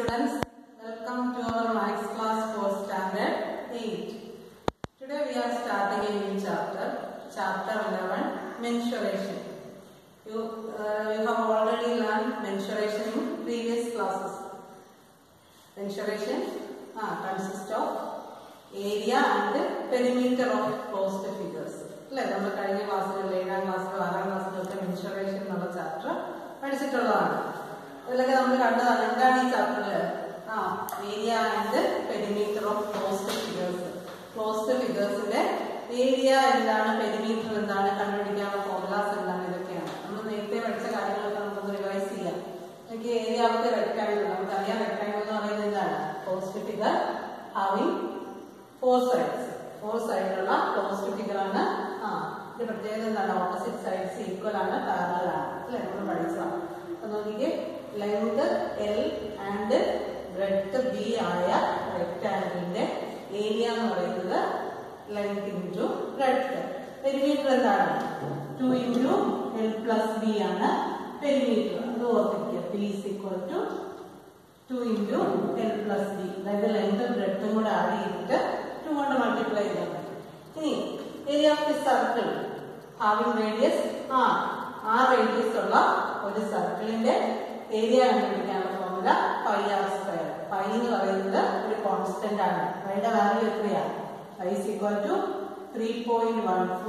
students, welcome to our maths class for standard 8. Today we are starting a new chapter, chapter 11, mensuration. You have already learned mensuration in previous classes. Mensuration consists of area and perimeter of closed figures. We have learned mensuration chapter. area and perimeter of closed figures. Closed figures area and perimeter and formulas area of the rectangle closed figure having four sides. Four sides closed figure opposite sides equal and parallel. Length L and breadth B area rectangle area length into breadth. Perimeter 2 into L plus B perimeter. P is equal to 2 into L plus B. That is the length and breadth 2 multiply. Area of the circle having radius R. R radius of the circle in the area and formula pi r square. Pi is a constant. Pi value pi is equal to 3.14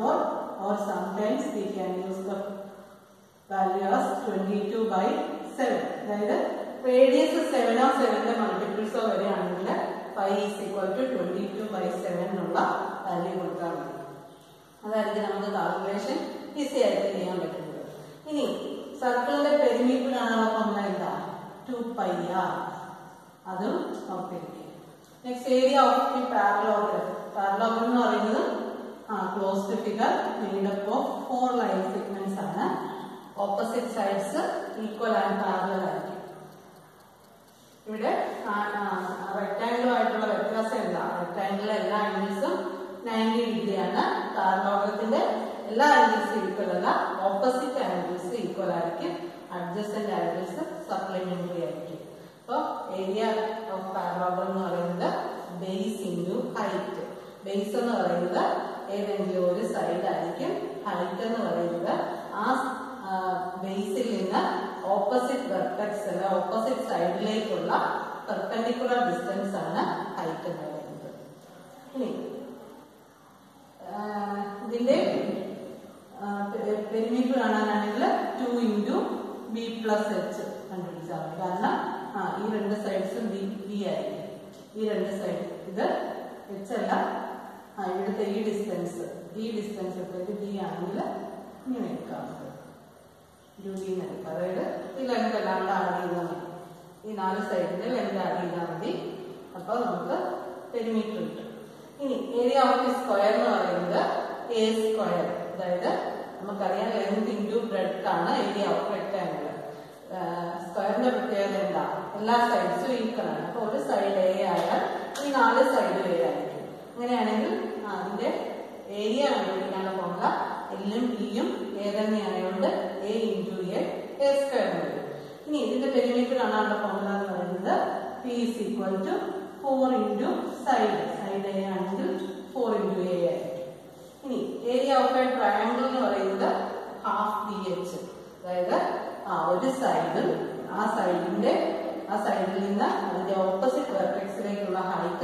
or sometimes we can use the value as 22 by 7. That is radius is 7 or 7 multiples of pi is equal to 22 by 7 value. That is the calculation easy. Circle perimeter 2 pi r. Next, area of the parallelogram. Parallelogram is a closed figure made up of 4 line segments. Opposite sides equal and parallel. Here, rectangle rectangle angles 90 degree. Parallelogram angles equal, opposite angles equal, adjacent angles supplementary. So, area of parallelogram is base into height. Base is the side, height is base in opposite vertex, opposite side perpendicular distance height. Perimeter 2 into B plus H. These sides B. These sides distance. B distance B angle. Perimeter. Area of the square A square. That is length into breadth area of rectangle. Square sides equal. One side A and 4 side A. Area formula L and B A into A square. The perimeter formula P is equal to 4 into side A angle 4 into A. Area of a triangle is half BH. That is one side in the opposite vertex height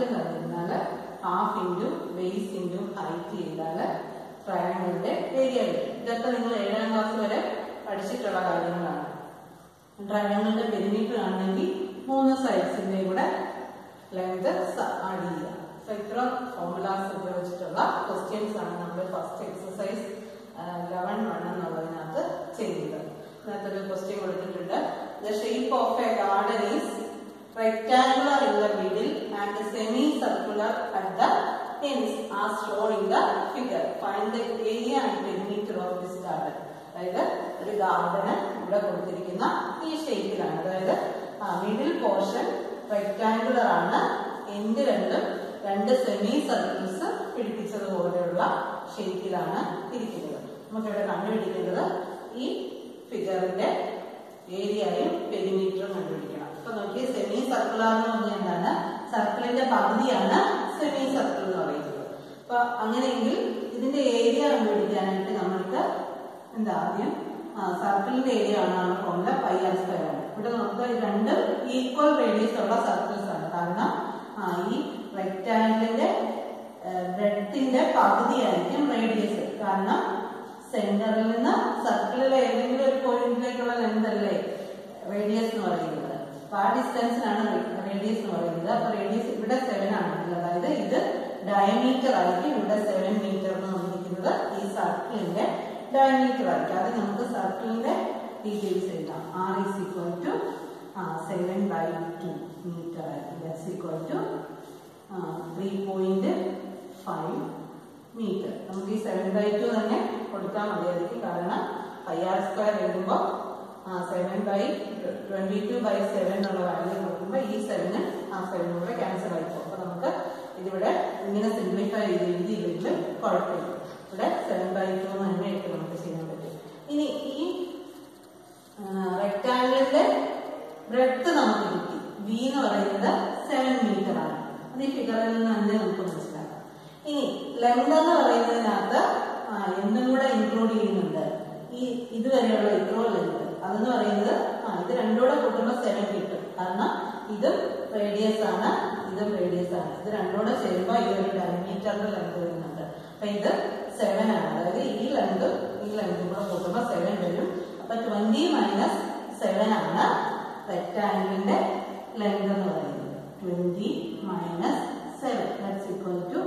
half into base into height triangle area. That is the triangle perimeter 3 sides length So, formulas questions are first exercise 11 question. The shape of a garden is rectangular in the middle and semicircular at the ends as shown in the figure. Find the area and perimeter of this garden. The garden is shape. Middle portion rectangular end രണ്ട് semi circles പിടിപ്പിച്ചതുപോലെയുള്ള ഷേപ്പിലാണ് ഇരിക്കുന്നത്. നമുക്കിവിടെ കണ്ടുപിടിക്കേണ്ടത് ഈ ഫിഗറിന്റെ ഏരിയയും പെരിമീറ്ററും കണ്ടുപിടിക്കണം. അപ്പൊ നോക്കി സെമി സർക്കുലർ എന്ന് പറഞ്ഞാൽ എന്താണ്? സർക്കിളിന്റെ പകുതിയാണ് സെമി സർക്കിൾ എന്ന് പറയുന്നത്. അപ്പൊ അങ്ങനെയെങ്കിൽ ഇതിന്റെ ഏരിയ കണ്ടുപിടിക്കാനായിട്ട് നമ്മൾക്ക് എന്താ ആദ്യം സർക്കിളിന്റെ ഏരിയ ആണ് ഫോർമുല പൈ ആർ സ്ക്വയർ ആണ്. ഇവിടെ നമുക്ക് രണ്ട് ഈക്വൽ റേഡിയസ് ഉള്ള സർക്കിൾസ് ആണ്. കാരണം ഈ റെക്ടാങ്കിളിന്റെ ബ്രെഡ്ത്തിന്റെ പകുതിയായിരിക്കും റേഡിയസ്. കാരണം സെന്ററിൽ നിന്ന് സർക്കിളിലെ ഏതെങ്കിലും ഒരു പോയിന്റിലേക്കുള്ള ലെങ്ത് അല്ലേ റേഡിയസ് എന്ന് പറയുന്നത്. അപ്പൊ ആ ഡിസ്റ്റൻസിനാണ് റേഡിയസ് എന്ന് പറയുന്നത്. അപ്പൊ റേഡിയസ് ഇവിടെ 7 ആണെങ്കിൽ അതായത് ഇത് ഡയമീറ്റർ ആയിരിക്കും. ഇവിടെ 7 മീറ്റർ എന്ന് വന്നിരിക്കുന്നത് ഈ സർക്കിളിന്റെ ഡയമീറ്റർ ആയിരിക്കും. അത് നമുക്ക് സർക്കിളിന്റെ ഡീറ്റെയിൽസ് എഴുതാം. R is equal to 7/2 metre ആയിരിക്കും. That's equal to 3.5 metre. നമുക്ക് ഈ 7/2 തന്നെ കൊടുത്താൽ മതിയായിരിക്കും. കാരണം പൈ ആർ സ്ക്വയർ എഴുതുമ്പോൾ 7/22/7 എന്നുള്ള വാല്യൂ നോക്കുമ്പോൾ ഈ 7 ആ 7 കൂടെ ക്യാൻസൽ ആയിപ്പോ. അപ്പൊ നമുക്ക് ഇതിവിടെ ഇങ്ങനെ സിംപ്ലിഫൈ ചെയ്തില്ലെങ്കിൽ കുഴപ്പമില്ല. ഇവിടെ 7/2 തന്നെ ആയിട്ട് നമുക്ക് ചെയ്യാൻ പറ്റും. ഇനി ഈ റെക്ടാങ്കിളിന്റെ ബ്രെഡ്ത്ത് നമുക്ക് കിട്ടി. ബി എന്ന് പറയുന്നത് 7 മീറ്റർ ആണ്. അത് ഈ ഫിഗറിൽ നിന്ന് തന്നെ നമുക്ക് മനസ്സിലാക്കാം. ഇനി ലെങ്ത് എന്ന് പറയുന്നതിനകത്ത് എന്തും കൂടെ ഇൻക്ലൂഡ് ചെയ്യുന്നുണ്ട്. ഈ ഇതുവരെയുള്ള ഇത്രോ ലെങ്ത് അതെന്ന് പറയുന്നത് ഇത് രണ്ടും കൂടെ കൂട്ടുമ്പോൾ 7 കിട്ടും. കാരണം ഇതും റേഡിയസ് ആണ്, ഇതും റേഡിയസ് ആണ്. ഇത് രണ്ടും കൂടെ ചേരുമ്പോൾ ഈ ഒരു ഡയമീറ്ററിന്റെ ലെങ്ത് വരുന്നുണ്ട്. അപ്പൊ ഇത് 7 ആണ്. അതായത് ഈ ലെങ്തും കൂടെ കൂട്ടുമ്പോൾ 7 വരും. അപ്പൊ 20 - 7 ആണ് റെക്ടാങ്കിളിന്റെ ലെങ്ത് എന്ന് പറയുന്നത്. 20 - 7 that's equal to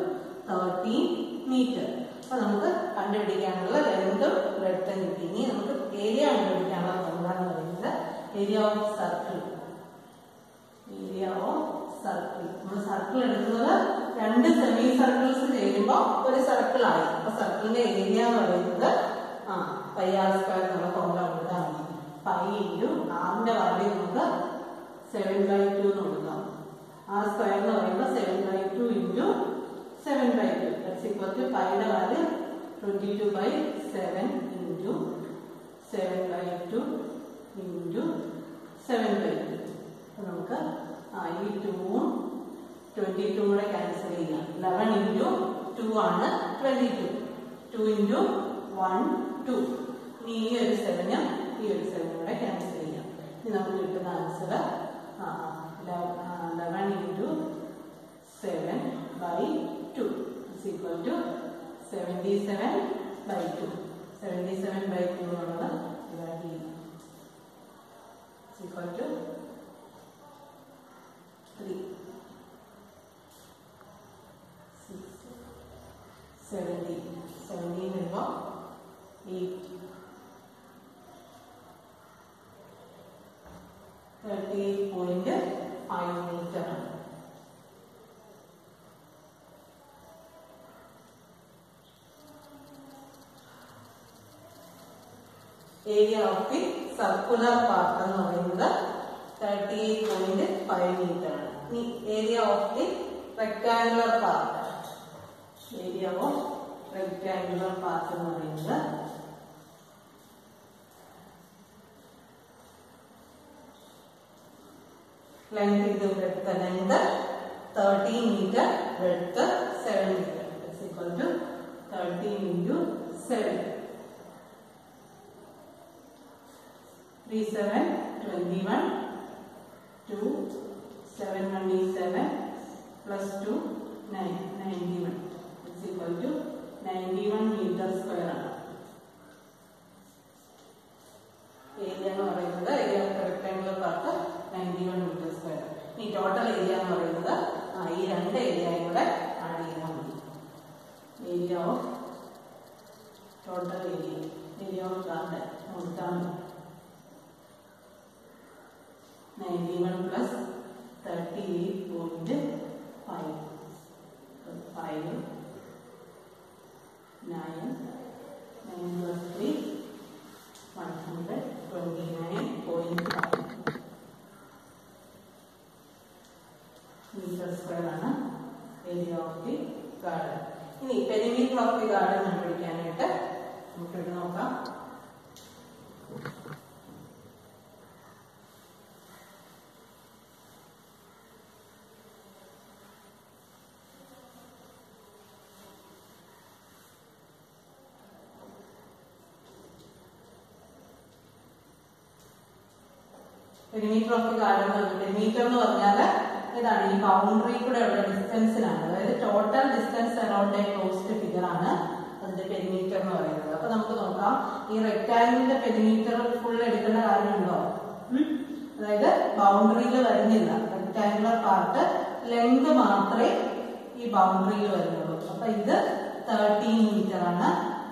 13 മീറ്റർ. അപ്പൊ നമുക്ക് കണ്ടുപിടിക്കാനുള്ള ലെങ്തും ബ്രെഡ്ത്തും കിട്ടി. ഇനി നമുക്ക് ഏരിയ കണ്ടുപിടിക്കാനുള്ള ഫോർമുല എന്ന് പറയുന്നത് area of circle. Area of circle നമ്മൾ സർക്കിൾ എടുക്കുന്നത് രണ്ട് സെമി സർക്കിൾസ് ചേരുമ്പോൾ ഒരു സർക്കിൾ ആയി. അപ്പൊ സർക്കിളിന്റെ ഏരിയ എന്ന് പറയുന്നത് പൈ ആർ സ്ക്വയർ എന്നുള്ള ഫോർമുല കൊടുത്താൽ മതി. പൈ ഇൻറ്റു ആറിന്റെ വാല്യൂ നമുക്ക് 7/2 എന്ന് കൊടുക്കാം. ആർ സ്ക്വയർ എന്ന് പറയുമ്പോൾ 7/2 ഇൻറ്റു 7/2 that's equal to പൈയുടെ വാല്യൂ 22/7 ഇൻറ്റു 7/2 ഇൻറ്റു 7/2. നമുക്ക് ഈ 2ഉം 22 കൂടെ ക്യാൻസൽ ചെയ്യാം. 11 ഇൻറ്റു 2 ആണ് 22. 2 ഇൻറ്റു 1 2. ഇനി ഈ ഒരു 7ഉം ഈ ഒരു 7 കൂടെ ക്യാൻസൽ ചെയ്യാം. ഇനി നമുക്ക് കിട്ടുന്ന answer 11 into 7/2 is equal to 77/2. 77/2 എന്നുള്ളത് ഡിവൈഡ് ചെയ്യാം. is equal to 3 6 70 വരുമ്പോൾ 8 38.5 മീറ്റർ ആണ്. Area of the circular part എന്ന് പറയുന്നത് 38.5 മീറ്റർ ആണ്. ഇനി area of the rectangular part, area of rectangular part എന്ന് പറയുന്നത് ലെങ്ത് ഇത് breadth length 13 metre breadth 7 metre is equal to 13 into 7. 3 7 21 2 7 1 is 7 plus 2 9 91 is equal to 91 meter square ആണ്. Area എന്ന് പറയുന്നത് area of rectangular part 91 metre square. ഈ total area എന്ന് പറയുന്നത് ഈ രണ്ട് ഏരിയയും കൂടെ ആഡ് ചെയ്താൽ മതി. Area of total area of garden നോക്കാം. 91 plus 38.5 5 9 plus 3 129.5 meter square ആണ് ഏരിയ ഓഫ് ദി ഗാർഡൻ. ഇനി പെരിമീറ്റർ ഓഫ് ദി ഗാർഡൻ കണ്ടുപിടിക്കാനായിട്ട് നമുക്ക് ഇത് നോക്കാം. Perimeter of the garden. Perimeter എന്ന് പറഞ്ഞാൽ ഇതാണ് ഈ ബൗണ്ടറി കൂടെ ഉള്ള ഡിസ്റ്റൻസിനാണ്, അതായത് total distance around A closed figure ആണ് അതിന്റെ പെരിമീറ്റർ എന്ന് പറയുന്നത്. അപ്പൊ നമുക്ക് നോക്കാം, ഈ റെക്ടാങ്കിളിന്റെ പെരിമീറ്റർ ഫുൾ എടുക്കേണ്ട കാര്യമുണ്ടോ? അതായത് ബൗണ്ടറിയിൽ വരുന്നില്ല, റെക്ടാങ്കുലർ പാർട്ട് ലെങ്ത് മാത്രമേ ഈ ബൗണ്ടറിയിൽ വരുന്നുള്ളൂ. അപ്പൊ ഇത് 13 മീറ്റർ ആണ്,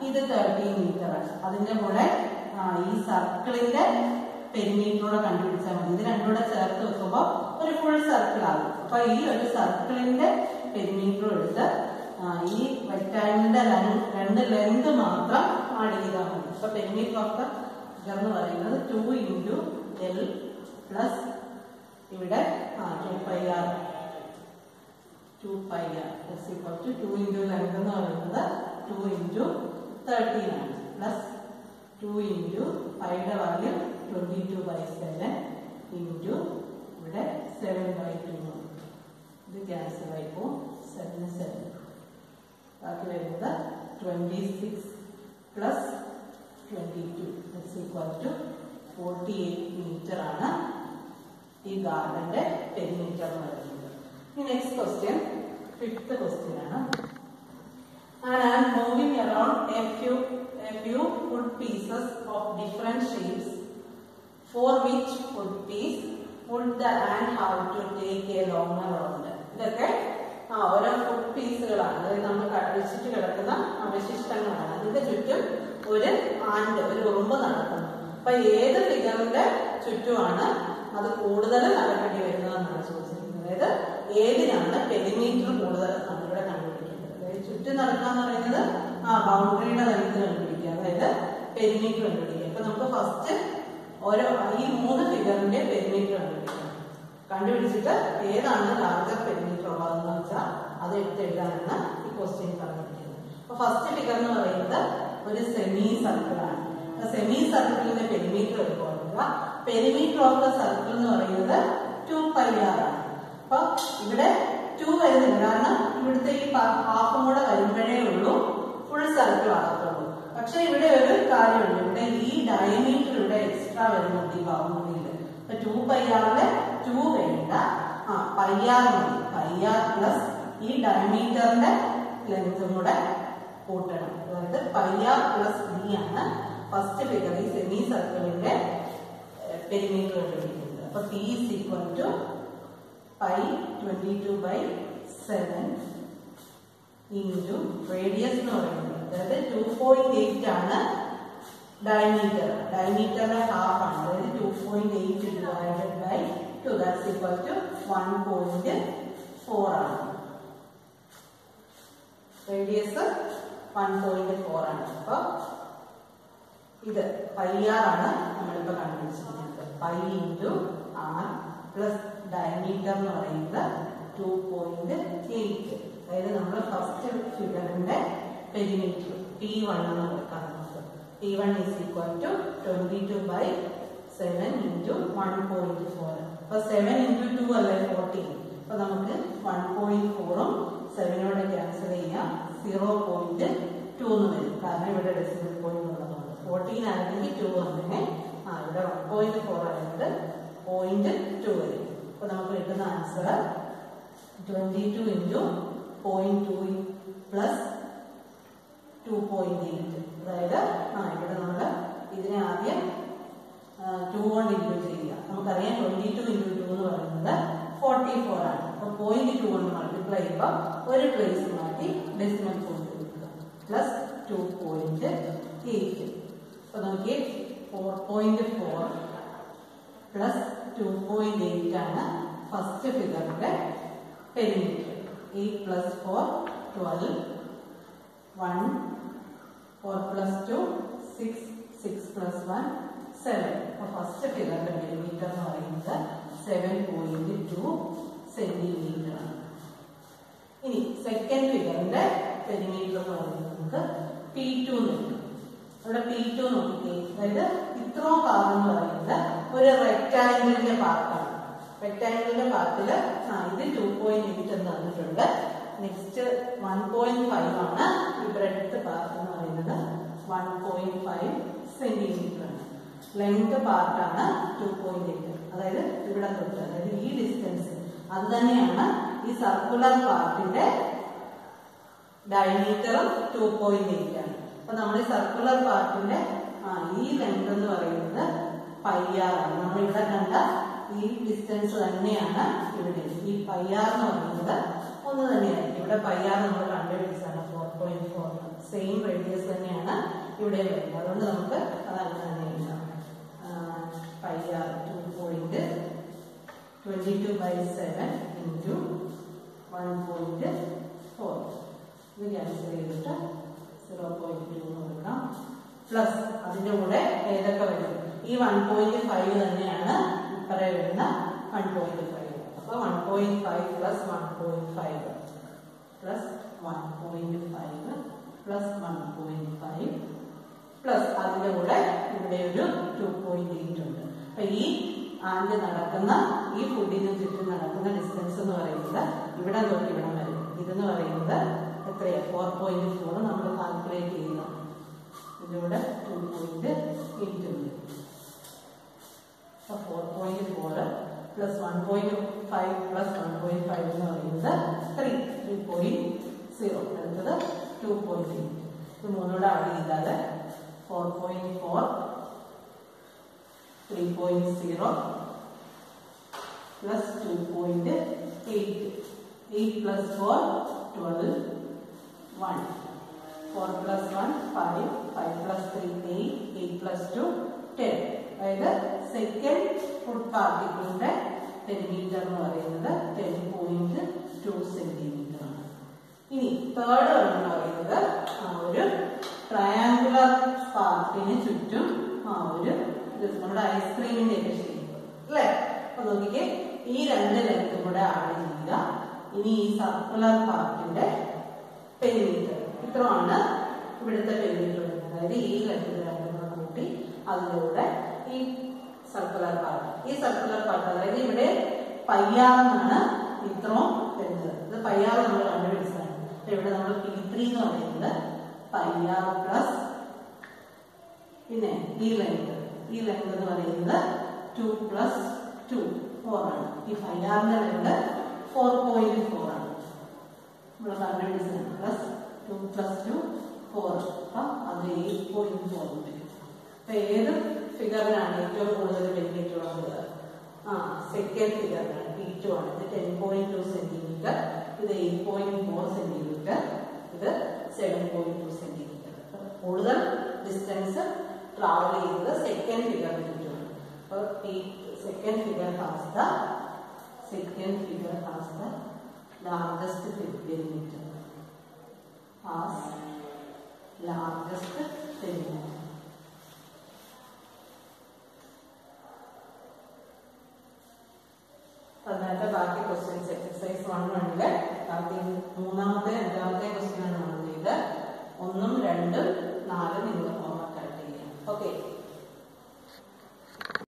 ഇത് 13 മീറ്റർ ആണ്. അതിന്റെ കൂടെ ഈ സർക്കിളിന്റെ പെരിമീറ്ററോടെ കണ്ടുപിടിച്ചാൽ മതി. ഇത് രണ്ടുകൂടെ ചേർത്ത് വെക്കുമ്പോൾ ഒരു ഫുൾ സർക്കിൾ ആകും. അപ്പൊ ഈ ഒരു സർക്കിളിന്റെ പെരിമീറ്റർ എടുത്ത് ഈ റെക്ടാങ്കിളിന്റെ രണ്ട് ലെങ്ത് മാത്രം ആഡ് ചെയ്താൽ മതി. അപ്പൊ പെരിമീറ്റർ ഓഫ് ദ ഫിഗർ എന്ന് പറയുന്നത് 2 into L പ്ലസ് ഇവിടെ 2πr 2 into ലെങ്ത് എന്ന് പറയുന്നത് 2 into 13 ആണ്, പ്ലസ് 2 into പൈയുടെ വാല്യൂ 22/7 into ഇവിടെ 7/2. ഇത് ക്യാൻസൽ ആയിപ്പോ 7 ബാക്കി വരുന്നത് 26 പ്ലസ് 22 48 മീറ്റർ ആണ് ഈ ഗാർഡന്റെ പെരിമീറ്റർ എന്ന് പറയുന്നത്. ഈ നെക്സ്റ്റ് ക്വസ്റ്റ്യൻ 5th ക്വസ്റ്റ്യൻ ആണ്. And I am moving around a few wood pieces of different shapes, for which wood piece would the ant have to take a longer round? ഇതൊക്കെ ഓരോ food പീസുകളാണ്, അതായത് നമ്മൾ കഴിച്ചിട്ട് കിടക്കുന്ന അവശിഷ്ടങ്ങളാണ്. അതിന്റെ ചുറ്റും ഒരു ആന്റ്, ഒരു ഉറുമ്പ് നടക്കുന്നു. അപ്പൊ ഏത് ഫിഗറിന്റെ ചുറ്റുമാണ് അത് കൂടുതൽ നടക്കേണ്ടി വരുന്നതെന്നാണ് ചോദിച്ചിരിക്കുന്നത്. അതായത് ഏതിനാണ് പെരിമീറ്റർ കൂടുതൽ നമ്മളിവിടെ കണ്ടുപിടിക്കുന്നത്. അതായത് ചുറ്റും നടക്കുക എന്ന് പറയുന്നത് ബൗണ്ടറിയുടെ ലെങ്ത് കണ്ടുപിടിക്കുക, അതായത് പെരിമീറ്റർ കണ്ടുപിടിക്കുക. അപ്പൊ നമുക്ക് ഫസ്റ്റ് ഓരോ ഈ 3 ഫിഗറിന്റെ പെരിമീറ്റർ കണ്ടുപിടിച്ചിട്ട് ഏതാണ് ലാർജർ പെരിമീറ്റർ ഉള്ളതെന്ന് വെച്ചാൽ അത് എടുത്തെഴുതാനാണ് ഈ ക്വസ്റ്റ്യൻ പറഞ്ഞിരിക്കുന്നത്. അപ്പൊ ഫസ്റ്റ് ഫിഗർ എന്ന് പറയുന്നത് ഒരു സെമി സർക്കിളാണ്. സെമി സർക്കിളിന്റെ പെരിമീറ്റർ എടുക്കുക. പെരിമീറ്റർ ഓഫ് ദ സർക്കിൾ എന്ന് പറയുന്നത് 2πr ആണ്. അപ്പൊ ഇവിടെ 2 വരുന്നില്ല, കാരണം ഇവിടുത്തെ ഈ ഹാഫും കൂടെ വരുമ്പോഴേ ഉള്ളൂ ഫുൾ സർക്കിൾ ആകത്തുള്ളൂ. പക്ഷെ ഇവിടെ ഒരു കാര്യമുണ്ട്, ഇവിടെ ഈ ഡയമീറ്റർ ഇവിടെ എക്സ്ട്രാ വരുന്നുണ്ട് ഈ ബൗണ്ടറിയിൽ. അപ്പൊ 2πrലെ 2 വേണ്ട, πr മതി. πr പ്ലസ് ഈ ഡയമീറ്ററിന്റെ ലെങ്തും കൂടെ കൂട്ടണം. അതായത് πr പ്ലസ് d ആണ് ഫസ്റ്റ് ഫിഗർ ഈ സെമി സർക്കിളിന്റെ പെരിമീറ്റർ കണ്ടുപിടിക്കുന്നത്. അപ്പൊ p is equal to pi 22/7 into radius എന്ന് പറയുന്നത്, അതായത് 2.8 ആണ് ഡയമീറ്റർ. ഡയമീറ്ററിന്റെ ഹാഫ് ആണ്, അതായത് 2.8 divided by 2, that's equal to 1.4 ആണ്. റേഡിയസ് 1.4 ആണ്. അപ്പൊ ഇത് πr ആണ് നമ്മളിപ്പോ കണ്ടുപിടിച്ചിരിക്കുന്നത്. Pi into r plus diameter എന്ന് പറയുന്നത് 2.8. അതായത് നമ്മൾ ഫസ്റ്റ് ഫിഗറിന്റെ പെരിമീറ്റർ P1 എന്ന് കൊടുക്കാം. P1 is equal to 22/7 into 1.4. അപ്പൊ 7 into 2 അല്ലെ 14. അപ്പൊ നമുക്ക് 1.4ഉം 7നോടെ ക്യാൻസൽ ചെയ്യാം, 0.2 എന്ന് വരും. കാരണം ഇവിടെ ഡെസിമൽ പോയിന്റ് ഉള്ളതുകൊണ്ട് 14 ആണെങ്കിൽ 2 വന്നെ, ഇവിടെ 1.4 ആയതുകൊണ്ട് 0.2 വരും. അപ്പൊ നമുക്ക് കിട്ടുന്ന ആൻസർ 22 into 0.2 പ്ലസ് 2.8. അതായത് ഇവിടെ നമ്മൾ ഇതിനെ ആദ്യം 2 കൊണ്ട് ഇൻക്ലൂഡ് ചെയ്യുക. നമുക്കറിയാം 22 into 2 എന്ന് പറയുന്നത് 44 ആണ്. അപ്പൊ 0.2 കൊണ്ട് മൾട്ടിപ്ലൈ ചെയ്യുമ്പോൾ ഒരു പ്ലേസ് മാറ്റി ഡെസിമൽ പോയിന്റ് കൊടുക്കുക, പ്ലസ് 2.8. അപ്പൊ നമുക്ക് 4.4 പ്ലസ് 2.8 ആണ് first ഫിഗറിന്റെ perimeter. 8 plus 4 12, 1 4 plus 2 6, 6 plus 1 7. അപ്പൊ ഫസ്റ്റ് ഫിഗറിന്റെ പെരിമീറ്റർ എന്ന് പറയുന്നത് 7.2 സെന്റിമീറ്റർ ആണ്. ഇനി സെക്കൻഡ് ഫിഗറിന്റെ പെരിമീറ്റർ എന്ന് പറയുന്നത് നമുക്ക് P2 എന്ന് കിട്ടും. ഇവിടെ P2 നോക്കിക്കേ, അതായത് ഇത്രയും ഭാഗം എന്ന് പറയുന്നത് ഒരു റെക്ടാങ്കിളിന്റെ പാർട്ടാണ്. റെക്ടാങ്കിളിന്റെ പാർട്ടില് ഇത് 2.8 എന്ന് തന്നിട്ടുണ്ട്. നെക്സ്റ്റ് 1.5 ആണ് ഈ ബ്രെഡ്ത്ത് പാർട്ട് എന്ന് പറയുന്നത് 1.5 സെന്റിമീറ്റർ ആണ്. ലെങ്ത് പാർട്ടാണ് 2.8. അതായത് ഇവിടെ തൊട്ട്, അതായത് ഈ ഡിസ്റ്റൻസ് അത് തന്നെയാണ് ഈ സർക്കുലർ പാർട്ടിന്റെ ഡയമീറ്ററും 2.8 ആണ്. അപ്പൊ നമ്മൾ ഈ സർക്കുലർ പാർട്ടിന്റെ ഈ ലെങ്ത് എന്ന് പറയുന്നത് πr ആണ്. നമ്മൾ ഇവിടെ കണ്ട ഈ ഡിസ്റ്റൻസ് തന്നെയാണ് ഇവിടെ. ഈ πr എന്ന് പറയുന്നത് ഒന്ന് തന്നെയാണ്. ഇവിടെ πr നമ്മൾ കണ്ടുപിടിച്ചതാണ് 4.4. സെയിം റേഡിയസ് തന്നെയാണ് ഇവിടെ വരുന്നത്. അതുകൊണ്ട് നമുക്ക് അതങ്ങനെ തന്നെ എഴുതാം. πr 2.22/7 into 1.4. ഇത് ക്യാൻസൽ ചെയ്തിട്ട് 0.2 എന്ന് കൊടുക്കാം. പ്ലസ് അതിന്റെ കൂടെ ഏതൊക്കെ വരും? ഈ 1.5 തന്നെയാണ് ഇപ്പറ വരുന്ന 1.5. അപ്പൊ 1.5 പ്ലസ് 1.5 പ്ലസ് 1.5 പ്ലസ് 1.5 പ്ലസ് അതിന്റെ കൂടെ ഇവിടെ ഒരു 2.8 ഉണ്ട്. അപ്പൊ ഈ ആൻഡ് നടക്കുന്ന ഈ ഫുഡിന് ചുറ്റും നടക്കുന്ന ഡിസ്റ്റൻസ് എന്ന് പറയുന്നത് ഇവിടെ തൊട്ട് ഇവിടെ വരും. ഇതെന്ന് പറയുന്നത് എത്രയാ? 4.4 നമ്മൾ കാൽക്കുലേറ്റ് ചെയ്യുക. ഇതിലൂടെ 2.8 ഉണ്ട്. 4.4 പ്ലസ് 1.5 പ്ലസ് 1.5 എന്ന് പറയുന്നത് 3.0. അടുത്തത് 2.8. ഇത് മൂന്നോടെ ആഡ് ചെയ്താൽ 4.4 3.0 plus 2.8. 8 plus 4 12 1. 4 plus 1 5. 5 plus 3 8. 8 plus 2 10. അതായത് സെക്കൻഡ് ഫുഡ് പാർട്ടിക്കിളിന്റെ പെരിമീറ്റർ എന്ന് പറയുന്നത് 10.2 സെന്റിമീറ്റർ ആണ്. ഇനി തേർഡ് എന്ന് പറയുന്നത് ഒരു ട്രയാങ്കുലർ പാർട്ടിന് ചുറ്റും ഒരു നമ്മുടെ ഐസ്ക്രീമിന്റെ ഒക്കെ ഷേപ്പ് അല്ലേ? അപ്പൊ നോക്കിക്കേ, ഈ രണ്ട് ലെങ്ത് കൂടെ ആഡ് ചെയ്യുക. ഇനി ഈ സർക്കുലർ പാർട്ടിന്റെ പെരിമീറ്റർ ഇത്രയാണ് ഇവിടുത്തെ പെരിമീറ്റർ. അതായത് ഈ ലെങ്ത് രണ്ടും കൂടെ കൂട്ടി അതിലൂടെ ഈ സർക്കുലർ പാർട്ട് അതായത് ഇവിടെ πr എന്നാണ് ഇത്രയും വരുന്നത്. ഇത് πr നമ്മൾ കണ്ടുപിടിച്ചതാണ്. ഇവിടെ നമ്മൾ P3 എന്ന് പറയുന്നത് πr പ്ലസ് പിന്നെ ഈ ലെങ്ത് എന്ന് പറയുന്നത് 2 പ്ലസ് 2 4 ആണ്. ഈ πrന്റെ ലെങ്ത് 4.4 ആണ്. നമ്മൾ കണ്ടുപിടിച്ചത് പ്ലസ് 2 പ്ലസ് 2 4. അപ്പൊ അത് 8.4 ഉണ്ട്. അപ്പൊ ഏത് ഫിഗറിനാണ് ഏറ്റവും കൂടുതൽ പെരിമീറ്റർ ഉള്ളത്? സെക്കൻഡ് ഫിഗറിനാണ്. P2 ആണ്. ഇത് 10.2 സെന്റിമീറ്റർ, ഇത് 8.4 സെന്റിമീറ്റർ, ഇത് 7.2 സെന്റിമീറ്റർ. കൂടുതൽ ഡിസ്റ്റൻസ് ട്രാവൽ ചെയ്യുന്നത് സെക്കൻഡ് ഫിഗറിന് ചുറ്റുമാണ്. അപ്പോൾ second figure has the largest perimeter. അതിനകത്ത് ബാക്കി ക്വസ്റ്റ്യൻസ് എക്സസൈസ് 1 ഉണ്ട്. ബാക്കി മൂന്നാമത്തെ